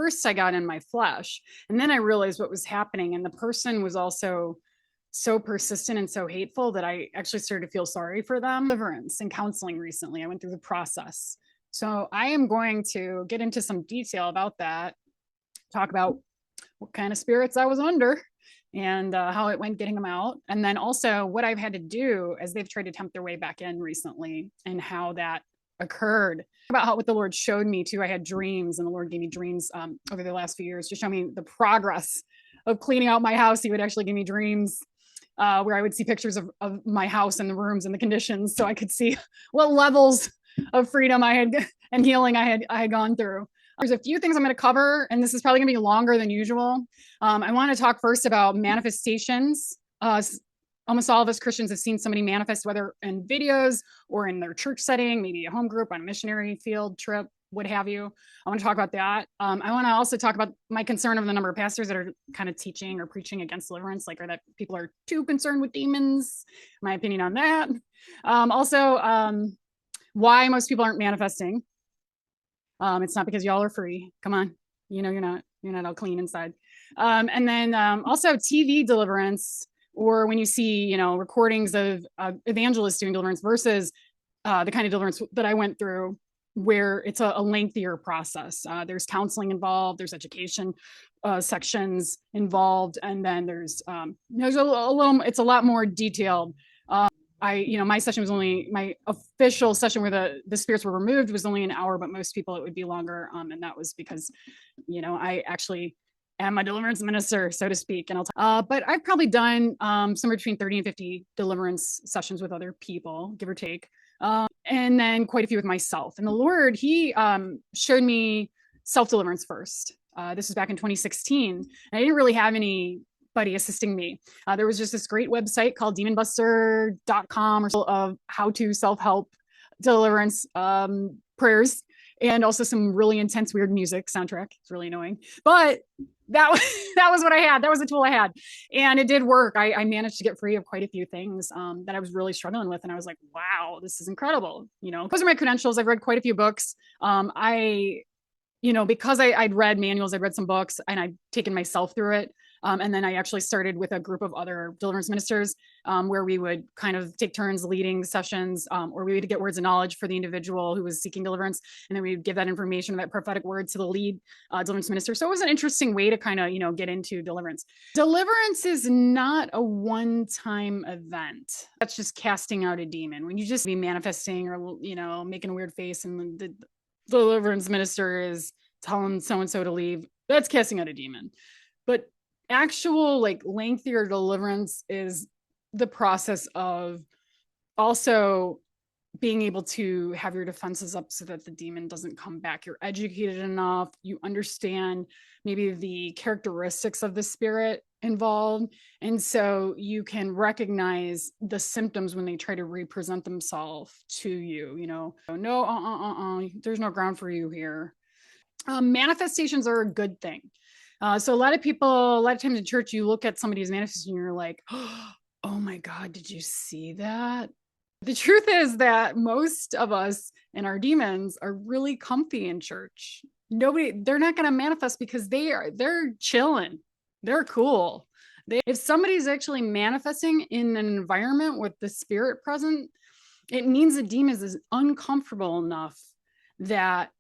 first I got in my flesh, and then I realized what was happening. And the person was also so persistent and so hateful that I actually started to feel sorry for them. Deliverance and counseling recently. I went through the process. So I am going to get into some detail about that, talk about what kind of spirits I was under and how it went getting them out. And then also what I've had to do as they've tried to tempt their way back in recently and how that occurred. About how what the Lord showed me too. I had dreams, and the Lord gave me dreams over the last few years to show me the progress of cleaning out my house. He would actually give me dreams where I would see pictures of my house and the rooms and the conditions, so I could see what levels of freedom I had and healing I had gone through. There's a few things I'm going to cover, and this is probably going to be longer than usual. I want to talk first about manifestations. Almost all of us Christians have seen somebody manifest, whether in videos or in their church setting, maybe a home group on a missionary field trip, what have you. I want to talk about that. I want to also talk about my concern of the number of pastors that are kind of teaching or preaching against deliverance, like, or that people are too concerned with demons, my opinion on that. Also, why most people aren't manifesting. It's not because y'all are free. Come on. You know, you're not all clean inside. And then also TV deliverance, or when you see, recordings of evangelists doing deliverance versus the kind of deliverance that I went through, where it's a lengthier process. There's counseling involved, there's education sections involved, and then there's a little, it's a lot more detailed. My session was my official session where the spirits were removed was only an hour, but most people it would be longer. And that was because, I actually am a deliverance minister, so to speak. And but I've probably done somewhere between 30 and 50 deliverance sessions with other people, give or take. And then quite a few with myself. And the Lord, he showed me self-deliverance first. This was back in 2016. And I didn't really have anybody assisting me. There was just this great website called demonbuster.com or of how-to self-help deliverance prayers, and also some really intense weird music soundtrack. It's really annoying, but that was what I had. That was the tool I had, and it did work. I managed to get free of quite a few things that I was really struggling with, and I was like, wow, this is incredible. Those are my credentials. I've read quite a few books. Because I'd read manuals, I'd read some books, and I'd taken myself through it. And then I actually started with a group of other deliverance ministers where we would kind of take turns leading sessions, or we would get words of knowledge for the individual who was seeking deliverance. And then we would give that information, that prophetic word to the lead deliverance minister. So it was an interesting way to kind of, get into deliverance. Deliverance is not a one-time event. That's just casting out a demon. When you just be manifesting or, making a weird face and the deliverance minister is telling so-and-so to leave, that's casting out a demon. But actual lengthier deliverance is the process of also being able to have your defenses up so that the demon doesn't come back. You're educated enough, you understand maybe the characteristics of the spirit involved, and so you can recognize the symptoms when they try to represent themselves to you. No, there's no ground for you here. Manifestations are a good thing. So a lot of times in church, you look at somebody who's manifesting and you're like, oh my God, did you see that? The truth is that most of us and our demons are really comfy in church. They're not going to manifest because they're chilling. They're cool. If somebody's actually manifesting in an environment with the spirit present, it means the demon is uncomfortable enough that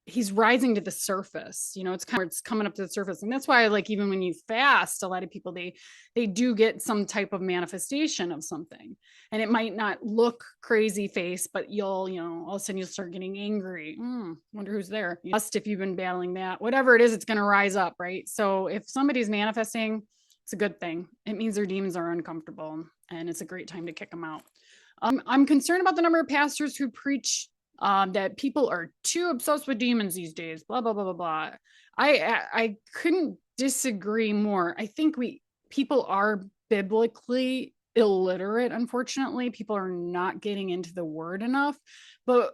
he's rising to the surface. It's coming up to the surface. And that's why, even when you fast, a lot of people, they do get some type of manifestation of something. And it might not look crazy face, but you'll, all of a sudden you'll start getting angry. Wonder who's there. Just if you've been battling that, whatever it is, it's going to rise up, right? So if somebody's manifesting, it's a good thing. It means their demons are uncomfortable, and it's a great time to kick them out. I'm concerned about the number of pastors who preach that people are too obsessed with demons these days, blah, blah, blah, blah, blah. I couldn't disagree more. I think people are biblically illiterate, unfortunately. People are not getting into the word enough, but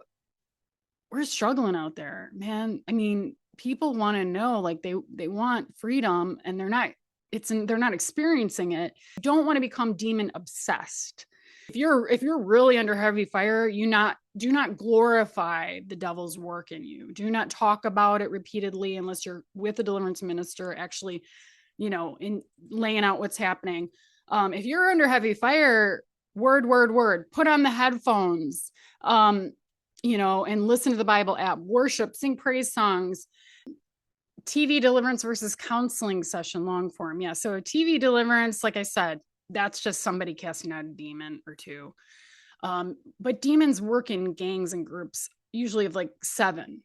we're struggling out there, man. I mean, people want to know, they want freedom, and they're not experiencing it. You don't want to become demon obsessed. If you're really under heavy fire, do not glorify the devil's work in you. Do not talk about it repeatedly unless you're with a deliverance minister, actually, in laying out what's happening. If you're under heavy fire, word, put on the headphones, and listen to the Bible app, worship, sing praise songs. TV deliverance versus counseling session, long form. Yeah. So TV deliverance, like I said, that's just somebody casting out a demon or two. But demons work in gangs and groups, usually of like seven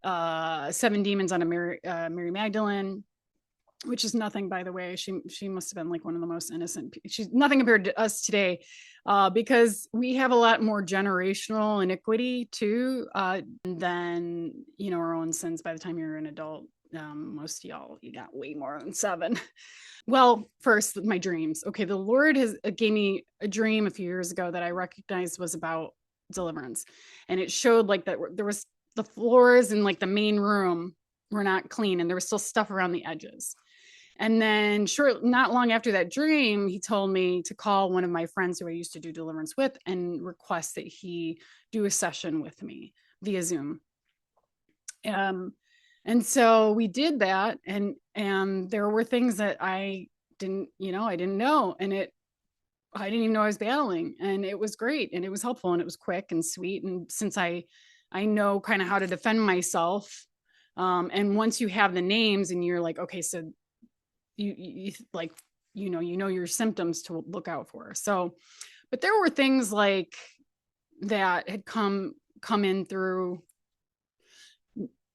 demons on a Mary Magdalene, which is nothing, by the way. She must have been like one of the most innocent. She's nothing compared to us today, because we have a lot more generational iniquity too, than our own sins. By the time you're an adult, most of y'all, you got way more than seven. Well, first, my dreams. Okay, the Lord gave me a dream a few years ago that I recognized was about deliverance, and it showed like that there was the floors in like the main room were not clean, and there was still stuff around the edges. And then not long after that dream, he told me to call one of my friends who I used to do deliverance with and request that he do a session with me via Zoom. And so we did that, and there were things that I didn't know, and I didn't even know I was battling, and it was great, and it was helpful, and it was quick and sweet. And since I know kind of how to defend myself, and once you have the names and you're like, okay, so you like, your symptoms to look out for. So, but there were things like that had come in through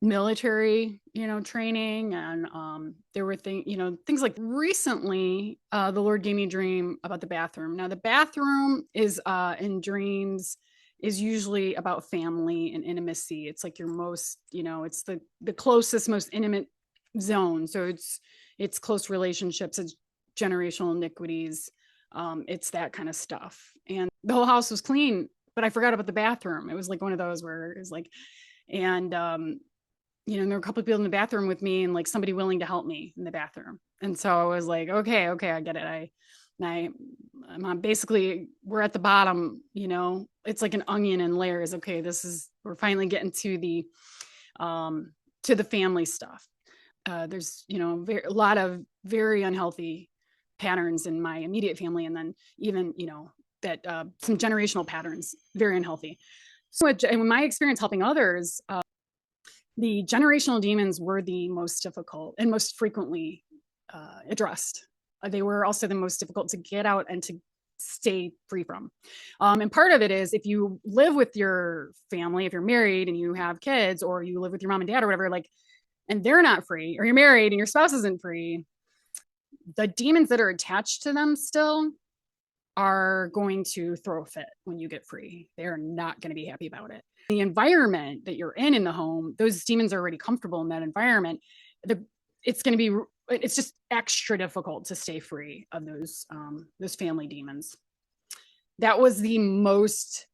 military, training. And there were things like recently, the Lord gave me a dream about the bathroom. Now the bathroom is in dreams is usually about family and intimacy. It's like your most, it's the closest, most intimate zone. So it's close relationships, it's generational iniquities, it's that kind of stuff. And the whole house was clean, but I forgot about the bathroom. It was like one of those where it was like, and there were a couple of people in the bathroom with me, and like somebody willing to help me in the bathroom. And so I was like, okay, I get it. I'm basically, we're at the bottom, it's like an onion in layers. Okay, we're finally getting to the family stuff. There's, a lot of very unhealthy patterns in my immediate family. And then even, that some generational patterns, very unhealthy. So in my experience helping others, the generational demons were the most difficult and most frequently addressed. They were also the most difficult to get out and to stay free from. And part of it is, if you live with your family, if you're married and you have kids, or you live with your mom and dad or whatever, like, and they're not free, or you're married and your spouse isn't free, the demons that are attached to them still are going to throw a fit when you get free. They're not going to be happy about it. The environment that you're in the home, those demons are already comfortable in that environment. It's just extra difficult to stay free of those family demons. That was the most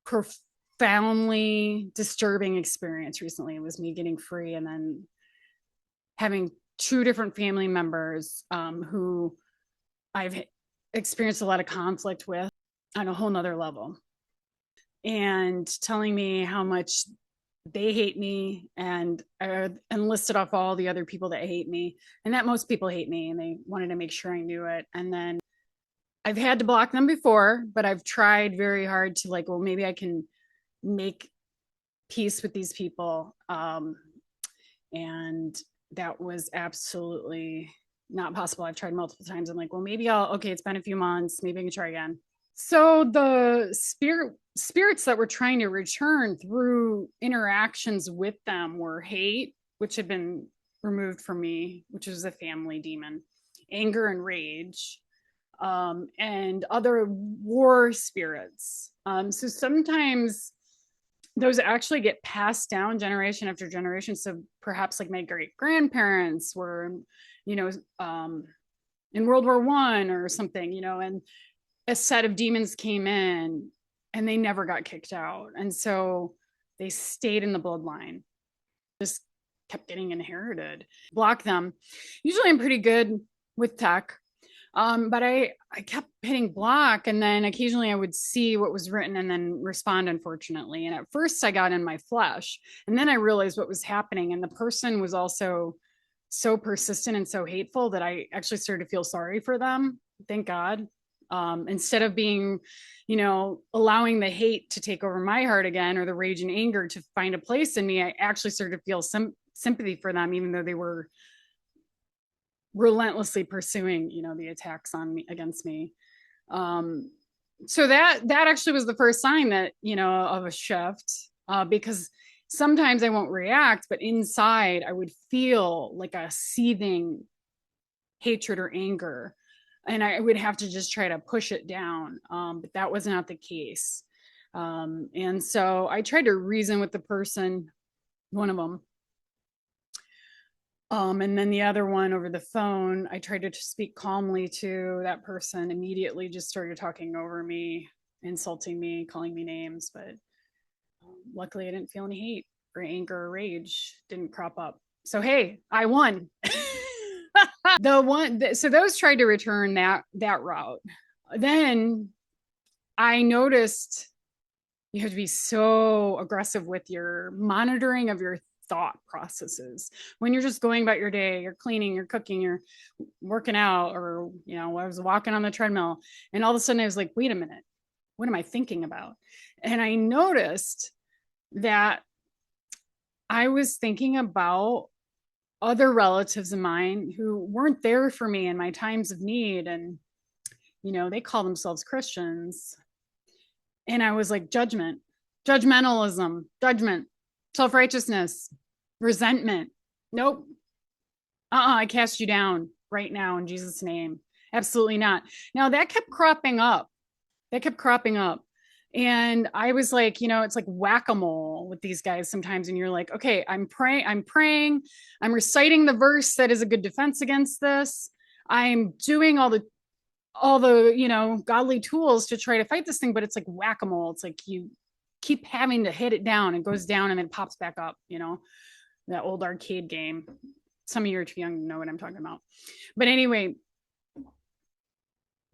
profoundly disturbing experience recently. It was me getting free and then having two different family members who I've experienced a lot of conflict with on a whole nother level, and telling me how much they hate me, and listed off all the other people that hate me, and that most people hate me, and they wanted to make sure I knew it. And then I've had to block them before, but I've tried very hard to like, well, maybe I can make peace with these people. And that was absolutely not possible. I've tried multiple times. I'm like, well, maybe it's been a few months, maybe I can try again. So the spirits that were trying to return through interactions with them were hate, which had been removed from me, which was a family demon, anger and rage, and other war spirits. So sometimes those actually get passed down generation after generation. So perhaps like my great grandparents were, in World War I or something, and a set of demons came in and they never got kicked out. And so they stayed in the bloodline, just kept getting inherited. Block them. Usually I'm pretty good with tech. But I kept hitting block, and then occasionally I would see what was written and then respond, unfortunately. And at first I got in my flesh, and then I realized what was happening. And the person was also so persistent and so hateful that I actually started to feel sorry for them. Thank God. Instead of being, allowing the hate to take over my heart again, or the rage and anger to find a place in me, I actually started to feel some sympathy for them, even though they were relentlessly pursuing, the attacks on me, against me. Um, so that actually was the first sign that, of a shift, because sometimes I won't react, but inside I would feel like a seething hatred or anger, and I would have to just try to push it down. But that was not the case. And so I tried to reason with the person, one of them. And then the other one over the phone, I tried to speak calmly to that person, immediately just started talking over me, insulting me, calling me names. But luckily, I didn't feel any hate or anger or rage didn't crop up. So, hey, I won. So those tried to return that route. Then I noticed you have to be so aggressive with your monitoring of your thought processes when you're just going about your day, you're cleaning, you're cooking, you're working out, or I was walking on the treadmill, and all of a sudden I was like, wait a minute, what am I thinking about? And I noticed that I was thinking about other relatives of mine who weren't there for me in my times of need, and they call themselves Christians. And I was like, judgmentalism, judgment, self-righteousness, resentment. Nope. I cast you down right now in Jesus' name. Absolutely not. Now that kept cropping up. And I was like, it's like whack-a-mole with these guys sometimes. And you're like, okay, I'm praying, I'm reciting the verse that is a good defense against this. I'm doing all the godly tools to try to fight this thing, but it's like whack-a-mole. It's like you keep having to hit it down, it goes down and then it pops back up, that old arcade game. Some of you are too young to know what I'm talking about, but anyway,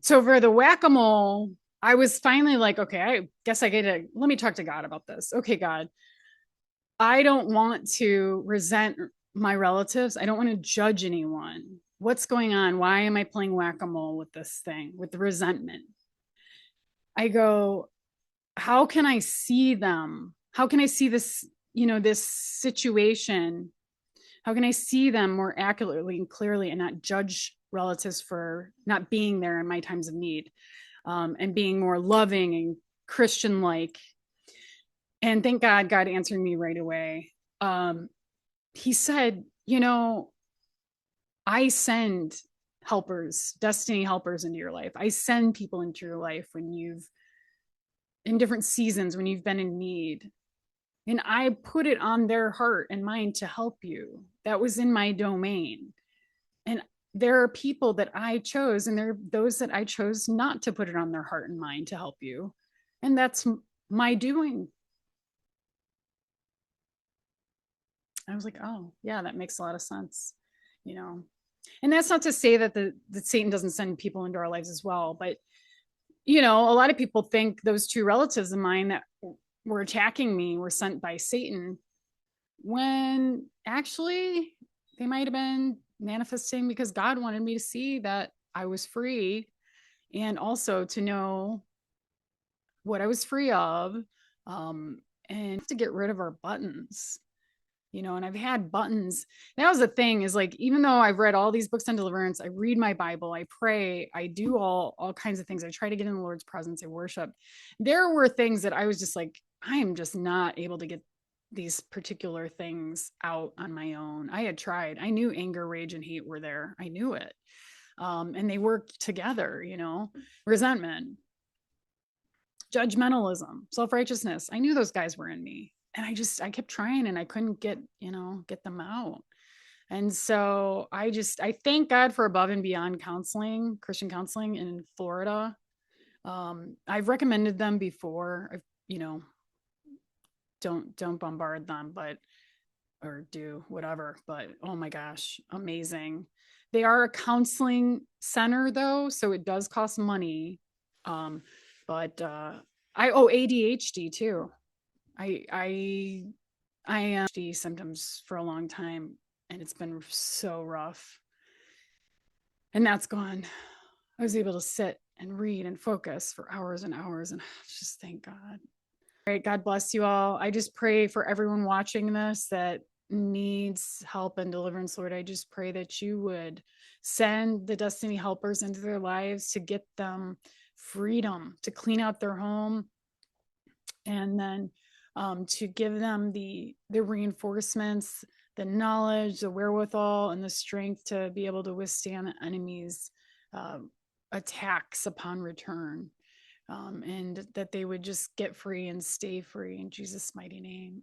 so for the whack-a-mole, I was finally like, okay, I guess I get to let me talk to God about this. Okay, God, I don't want to resent my relatives, I don't want to judge anyone. What's going on? Why am I playing whack-a-mole with this thing, with the resentment? I go, how can I see them? How can I see this, this situation? How can I see them more accurately and clearly, and not judge relatives for not being there in my times of need, and being more loving and Christian like? And thank God, God answered me right away. He said, I send helpers, destiny helpers into your life. I send people into your life when you've, in different seasons, when you've been in need. And I put it on their heart and mind to help you. That was in my domain. And there are people that I chose, and there are those that I chose not to put it on their heart and mind to help you. And that's my doing. I was like, oh, yeah, that makes a lot of sense, And that's not to say that that Satan doesn't send people into our lives as well, but a lot of people think those two relatives of mine that were attacking me were sent by Satan, when actually they might have been manifesting because God wanted me to see that I was free, and also to know what I was free of, and to get rid of our buttons. And I've had buttons. That was the thing, is like, even though I've read all these books on deliverance, I read my Bible, I pray, I do all kinds of things. I try to get in the Lord's presence, I worship. There were things that I was just like, I am just not able to get these particular things out on my own. I had tried. I knew anger, rage, and hate were there. I knew it. And they worked together, resentment, judgmentalism, self-righteousness. I knew those guys were in me. And I kept trying, and I couldn't get them out. And so I thank God for above and beyond counseling, Christian counseling in Florida. I've recommended them before. Don't bombard them, or do whatever. But oh my gosh, amazing. They are a counseling center though, so it does cost money. But I ADHD too. I am ADHD symptoms for a long time, and it's been so rough. And that's gone. I was able to sit and read and focus for hours and hours, and just thank God. All right, God bless you all. I just pray for everyone watching this that needs help and deliverance, Lord. I just pray that you would send the destiny helpers into their lives to get them freedom, to clean out their home, and then to give them the reinforcements, the knowledge, the wherewithal, and the strength to be able to withstand the enemy's attacks upon return. And that they would just get free and stay free in Jesus' mighty name. Amen.